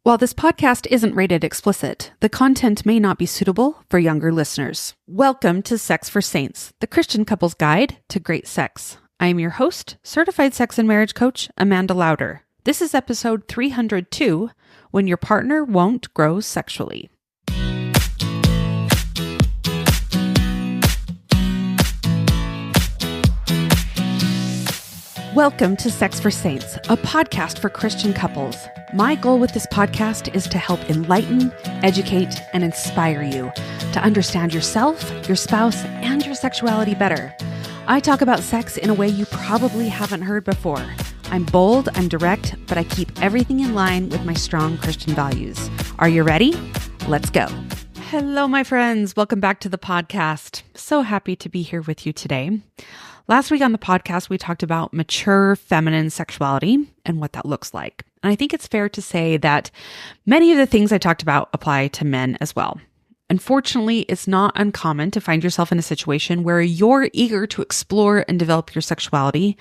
While this podcast isn't rated explicit, the content may not be suitable for younger listeners. Welcome to Sex for Saints, the Christian couple's guide to great sex. I am your host, certified sex and marriage coach, Amanda Lauder. This is episode 302, When Your Partner Won't Grow Sexually. Welcome to Sex for Saints, a podcast for Christian couples. My goal with this podcast is to help enlighten, educate, and inspire you to understand yourself, your spouse, and your sexuality better. I talk about sex in a way you probably haven't heard before. I'm bold, I'm direct, but I keep everything in line with my strong Christian values. Are you ready? Let's go. Hello, my friends. Welcome back to the podcast. So happy to be here with you today. Last week on the podcast, we talked about mature feminine sexuality and what that looks like. And I think it's fair to say that many of the things I talked about apply to men as well. Unfortunately, it's not uncommon to find yourself in a situation where you're eager to explore and develop your sexuality,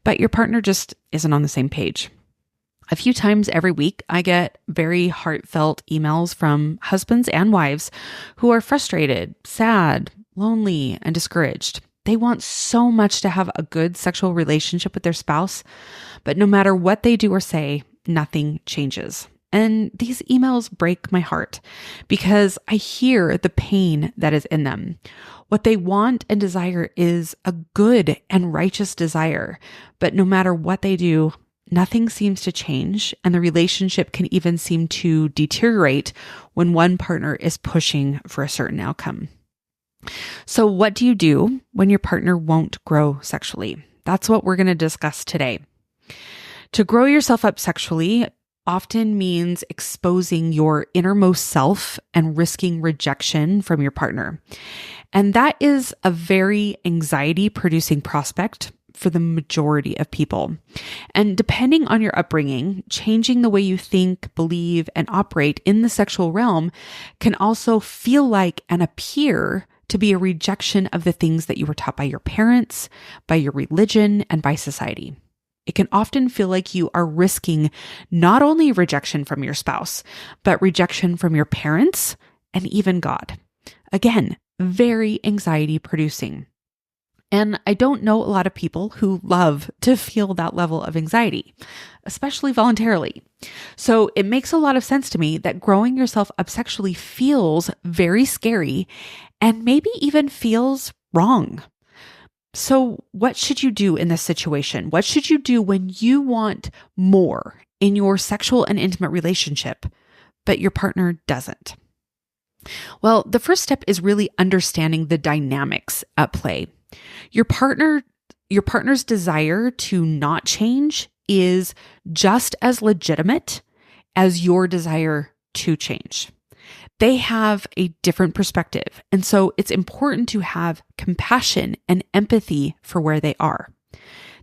but your partner just isn't on the same page. A few times every week, I get very heartfelt emails from husbands and wives who are frustrated, sad, lonely, and discouraged. They want so much to have a good sexual relationship with their spouse, but no matter what they do or say, nothing changes. And these emails break my heart because I hear the pain that is in them. What they want and desire is a good and righteous desire, but no matter what they do, nothing seems to change, and the relationship can even seem to deteriorate when one partner is pushing for a certain outcome. So what do you do when your partner won't grow sexually? That's what we're going to discuss today. To grow yourself up sexually often means exposing your innermost self and risking rejection from your partner. And that is a very anxiety-producing prospect for the majority of people. And depending on your upbringing, changing the way you think, believe, and operate in the sexual realm can also feel like and appear to be a rejection of the things that you were taught by your parents, by your religion, and by society. It can often feel like you are risking not only rejection from your spouse, but rejection from your parents and even God. Again, very anxiety producing. And I don't know a lot of people who love to feel that level of anxiety, especially voluntarily. So it makes a lot of sense to me that growing yourself up sexually feels very scary and maybe even feels wrong. So what should you do in this situation? What should you do when you want more in your sexual and intimate relationship, but your partner doesn't? Well, the first step is really understanding the dynamics at play. Your partner's desire to not change is just as legitimate as your desire to change. They have a different perspective, and so it's important to have compassion and empathy for where they are.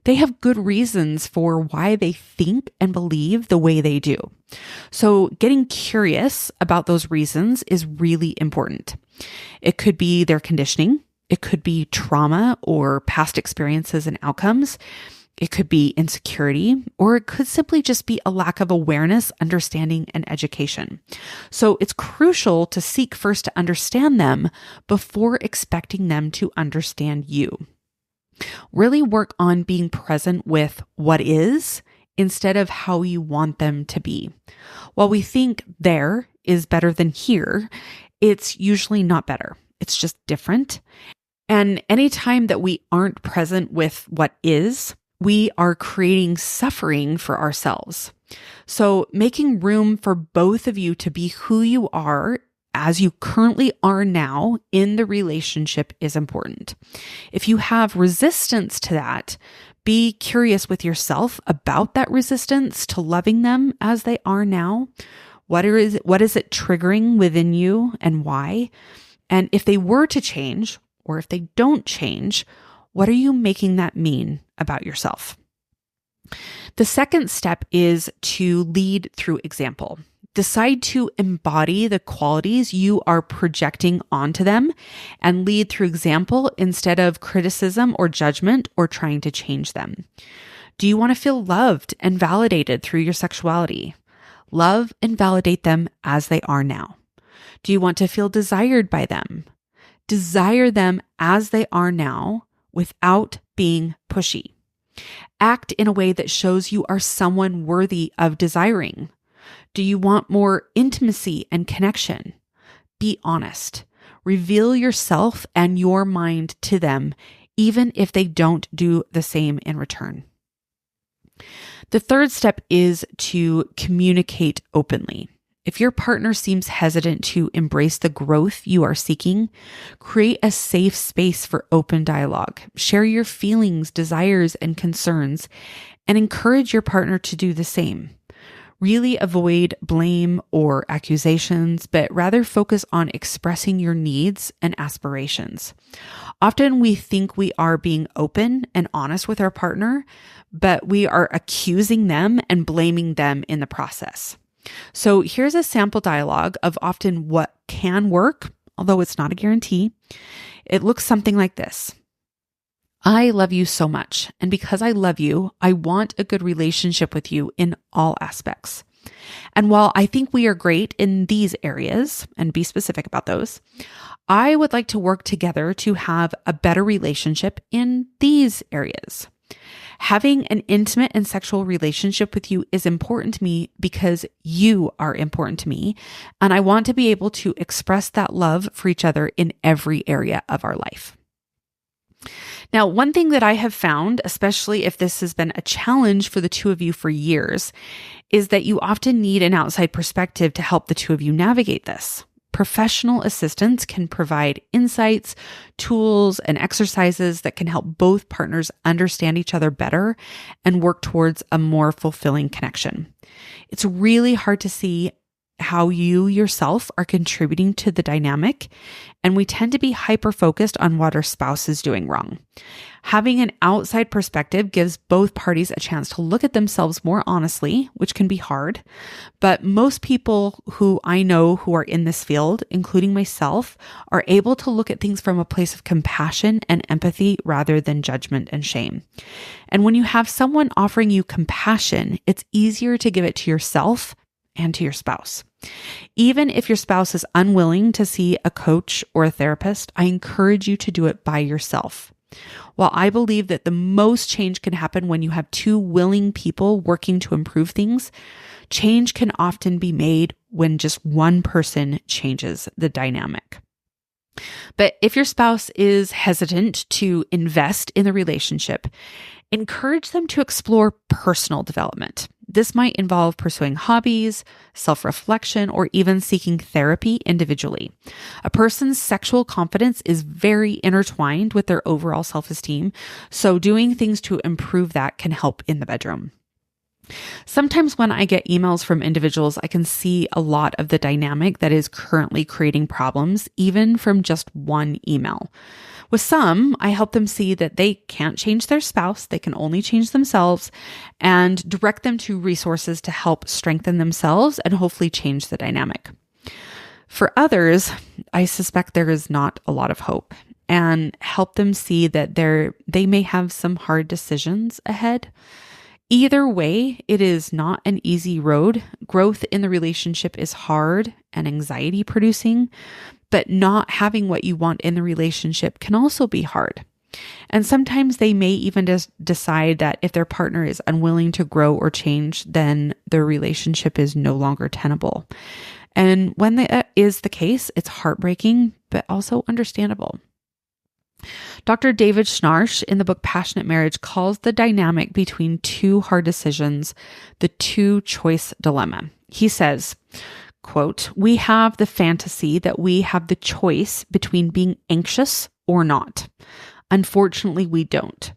They have good reasons for why they think and believe the way they do. So getting curious about those reasons is really important. It could be their conditioning. It could be trauma or past experiences and outcomes. It could be insecurity, or it could simply just be a lack of awareness, understanding, and education. So it's crucial to seek first to understand them before expecting them to understand you. Really work on being present with what is instead of how you want them to be. While we think there is better than here, it's usually not better. It's just different. And anytime that we aren't present with what is, we are creating suffering for ourselves. So making room for both of you to be who you are as you currently are now in the relationship is important. If you have resistance to that, be curious with yourself about that resistance to loving them as they are now. What is it triggering within you and why? And if they were to change, or if they don't change, what are you making that mean about yourself? The second step is to lead through example. Decide to embody the qualities you are projecting onto them and lead through example instead of criticism or judgment or trying to change them. Do you want to feel loved and validated through your sexuality? Love and validate them as they are now. Do you want to feel desired by them? Desire them as they are now without being pushy. Act in a way that shows you are someone worthy of desiring. Do you want more intimacy and connection? Be honest. Reveal yourself and your mind to them, even if they don't do the same in return. The third step is to communicate openly. If your partner seems hesitant to embrace the growth you are seeking, create a safe space for open dialogue. Share your feelings, desires, and concerns, and encourage your partner to do the same. Really avoid blame or accusations, but rather focus on expressing your needs and aspirations. Often we think we are being open and honest with our partner, but we are accusing them and blaming them in the process. So here's a sample dialogue of often what can work, although it's not a guarantee. It looks something like this. I love you so much, and because I love you, I want a good relationship with you in all aspects. And while I think we are great in these areas, and be specific about those, I would like to work together to have a better relationship in these areas. Having an intimate and sexual relationship with you is important to me because you are important to me, and I want to be able to express that love for each other in every area of our life. Now, one thing that I have found, especially if this has been a challenge for the two of you for years, is that you often need an outside perspective to help the two of you navigate this. Professional assistants can provide insights, tools, and exercises that can help both partners understand each other better and work towards a more fulfilling connection. It's really hard to see how you yourself are contributing to the dynamic, and we tend to be hyper-focused on what our spouse is doing wrong. Having an outside perspective gives both parties a chance to look at themselves more honestly, which can be hard, but most people who I know who are in this field, including myself, are able to look at things from a place of compassion and empathy rather than judgment and shame. And when you have someone offering you compassion, it's easier to give it to yourself and to your spouse. Even if your spouse is unwilling to see a coach or a therapist, I encourage you to do it by yourself. While I believe that the most change can happen when you have two willing people working to improve things, change can often be made when just one person changes the dynamic. But if your spouse is hesitant to invest in the relationship, encourage them to explore personal development. This might involve pursuing hobbies, self-reflection, or even seeking therapy individually. A person's sexual confidence is very intertwined with their overall self-esteem, so doing things to improve that can help in the bedroom. Sometimes when I get emails from individuals, I can see a lot of the dynamic that is currently creating problems, even from just one email. With some, I help them see that they can't change their spouse, they can only change themselves, and direct them to resources to help strengthen themselves and hopefully change the dynamic. For others, I suspect there is not a lot of hope, and help them see that they may have some hard decisions ahead. Either way, it is not an easy road. Growth in the relationship is hard and anxiety producing, but not having what you want in the relationship can also be hard. And sometimes they may even just decide that if their partner is unwilling to grow or change, then their relationship is no longer tenable. And when that is the case, it's heartbreaking, but also understandable. Dr. David Schnarch in the book Passionate Marriage calls the dynamic between two hard decisions the two-choice dilemma. He says, quote, "We have the fantasy that we have the choice between being anxious or not. Unfortunately, we don't.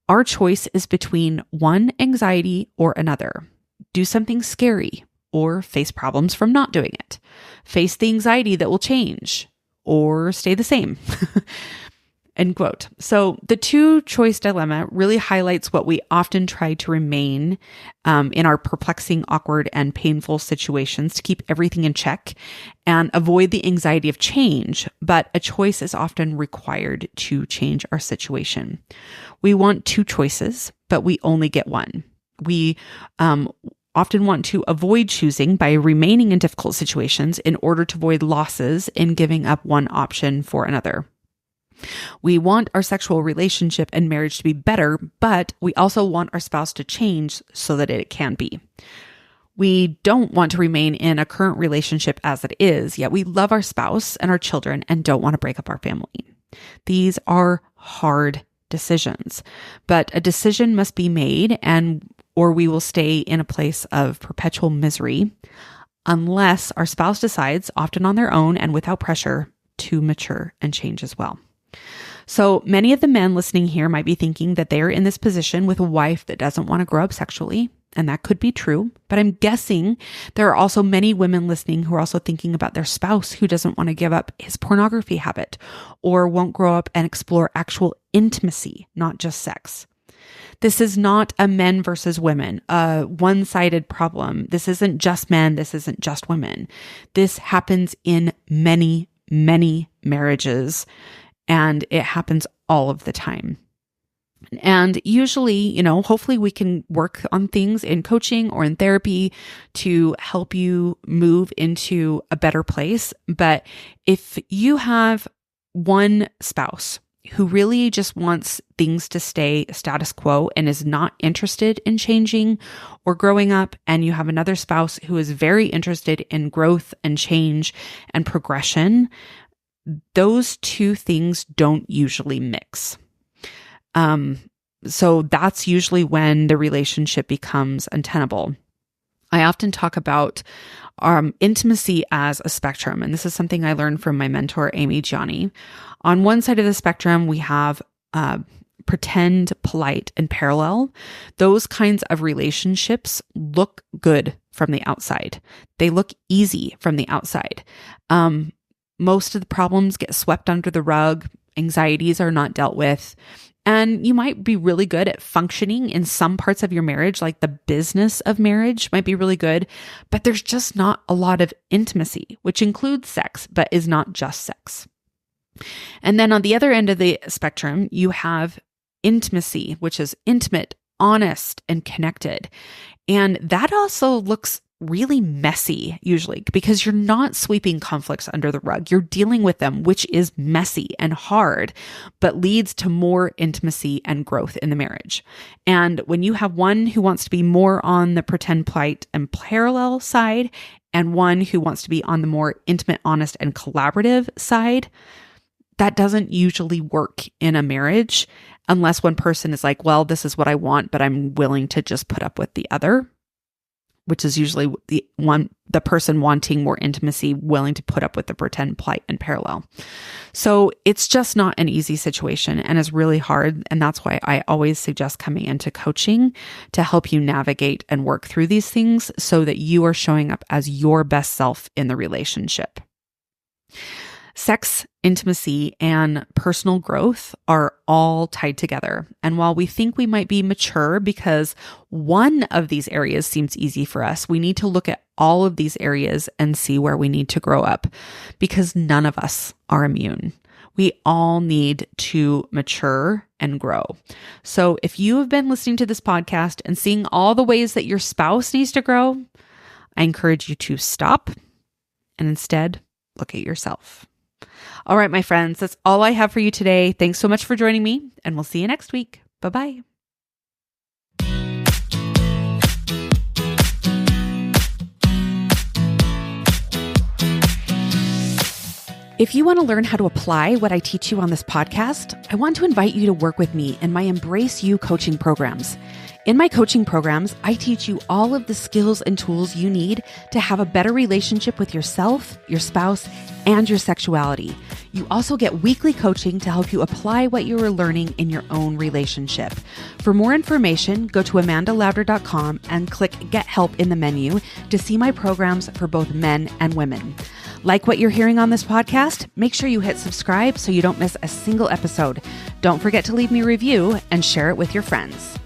Our choice is between one anxiety or another. Do something scary or face problems from not doing it. Face the anxiety that will change or stay the same." End quote. So the two-choice dilemma really highlights what we often try to remain in our perplexing, awkward, and painful situations to keep everything in check and avoid the anxiety of change, but a choice is often required to change our situation. We want two choices, but we only get one. We often want to avoid choosing by remaining in difficult situations in order to avoid losses in giving up one option for another. We want our sexual relationship and marriage to be better, but we also want our spouse to change so that it can be. We don't want to remain in a current relationship as it is, yet we love our spouse and our children and don't want to break up our family. These are hard decisions, but a decision must be made or we will stay in a place of perpetual misery unless our spouse decides, often on their own and without pressure, to mature and change as well. So many of the men listening here might be thinking that they're in this position with a wife that doesn't want to grow up sexually, and that could be true, but I'm guessing there are also many women listening who are also thinking about their spouse who doesn't want to give up his pornography habit or won't grow up and explore actual intimacy, not just sex. This is not a men versus women, a one-sided problem. This isn't just men. This isn't just women. This happens in many, many marriages, and it happens all of the time. And usually, hopefully we can work on things in coaching or in therapy to help you move into a better place. But if you have one spouse who really just wants things to stay status quo and is not interested in changing or growing up, and you have another spouse who is very interested in growth and change and progression, those two things don't usually mix. So that's usually when the relationship becomes untenable. I often talk about intimacy as a spectrum, and this is something I learned from my mentor, Amy Gianni. On one side of the spectrum, we have pretend, polite, and parallel. Those kinds of relationships look good from the outside. They look easy from the outside. Most of the problems get swept under the rug. Anxieties are not dealt with. And you might be really good at functioning in some parts of your marriage, like the business of marriage might be really good, but there's just not a lot of intimacy, which includes sex, but is not just sex. And then on the other end of the spectrum, you have intimacy, which is intimate, honest, and connected. And that also looks really messy usually because you're not sweeping conflicts under the rug. You're dealing with them, which is messy and hard, but leads to more intimacy and growth in the marriage. And when you have one who wants to be more on the pretend, polite, and parallel side, and one who wants to be on the more intimate, honest, and collaborative side, that doesn't usually work in a marriage unless one person is like, well, this is what I want, but I'm willing to just put up with the other, which is usually the person wanting more intimacy, willing to put up with the pretend, polite, and parallel. So it's just not an easy situation and is really hard. And that's why I always suggest coming into coaching to help you navigate and work through these things so that you are showing up as your best self in the relationship. Sex, intimacy, and personal growth are all tied together. And while we think we might be mature because one of these areas seems easy for us, we need to look at all of these areas and see where we need to grow up because none of us are immune. We all need to mature and grow. So if you have been listening to this podcast and seeing all the ways that your spouse needs to grow, I encourage you to stop and instead look at yourself. All right, my friends, that's all I have for you today. Thanks so much for joining me, and we'll see you next week. Bye-bye. If you want to learn how to apply what I teach you on this podcast, I want to invite you to work with me in my Embrace You coaching programs. In my coaching programs, I teach you all of the skills and tools you need to have a better relationship with yourself, your spouse, and your sexuality. You also get weekly coaching to help you apply what you are learning in your own relationship. For more information, go to amandalauder.com and click Get Help in the menu to see my programs for both men and women. Like what you're hearing on this podcast? Make sure you hit subscribe so you don't miss a single episode. Don't forget to leave me a review and share it with your friends.